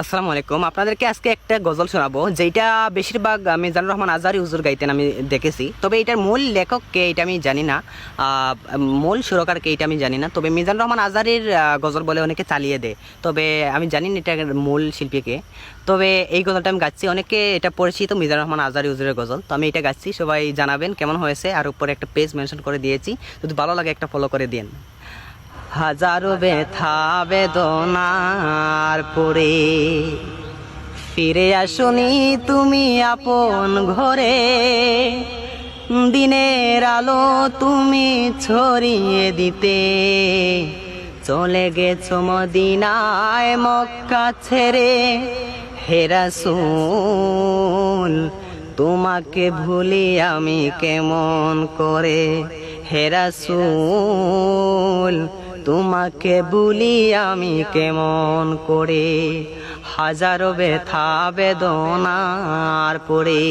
আসসালামু আলাইকুম। আপনাদেরকে আজকে একটা গজল শোনাবো, যেটা বেশিরভাগ মিজানুর রহমান আজহারি হুজুর গাইতেন আমি দেখেছি। তবে এটার মূল লেখক কে এটা আমি জানি না, মূল সুরকার কে এটা আমি জানি না। তবে মিজানুর রহমান আজহারির গজল বলে অনেকে চালিয়ে দেয়, তবে আমি জানি না এটার মূল শিল্পী কে। তবে এই গজলটা আমি গাচ্ছি, অনেকে এটা পরিচিত মিজানুর রহমান আজহারি হুজুরের গজল। তো আমি এটা গাচ্ছি, সবাই জানাবেন কেমন হয়েছে। আর উপরে একটা পেজ মেনশন করে দিয়েছি, যদি ভালো লাগে একটা ফলো করে দিন। হাজারো ব্যথা বেদনার পরে ফিরে আসনি তুমি আপন ঘরে, দিনের আলো তুমি ছড়িয়ে দিতে চলে গেছো মদিনায় মক্কা ছেড়ে। হে রাসূল তোমাকে ভুলি আমি কেমন করে, হে রাসূল তোমাকে ভুলি আমি কেমন করে। হাজারো ব্যথা বেদনার পরে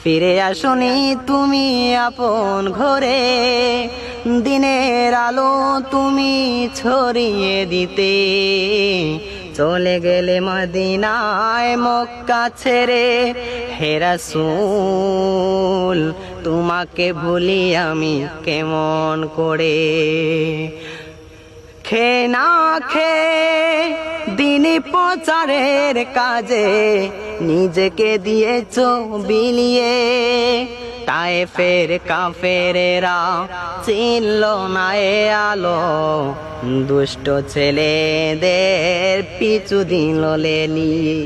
ফিরে আসনি তুমি আপন ঘরে, দিনের আলো তুমি ছড়িয়ে দিতে চলে গেলে মদিনায় মক্কা ছেড়ে। হে রাসূল তোমাকে ভুলি আমি কেমন করে। খে না খে দিন প্রচারের কাজে নিজেকে দিয়েছ বিলিয়ে, তায়েফের কাফেরেরা চিনল না এ আলো, দুষ্ট ছেলেদের পিছু দিল লেলিয়ে।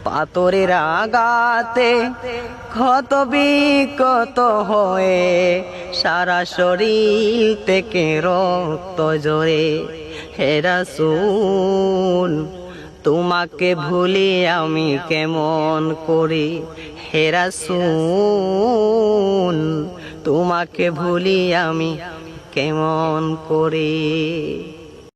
পাথরের আঘাতে ক্ষত বিক্ষত হয়ে সারা শরীর থেকে রক্ত ঝরে। হে রাসূল তোমাকে ভুলি আমি কেমন করি, হে রাসূল তোমাকে ভুলি আমি কেমন করে।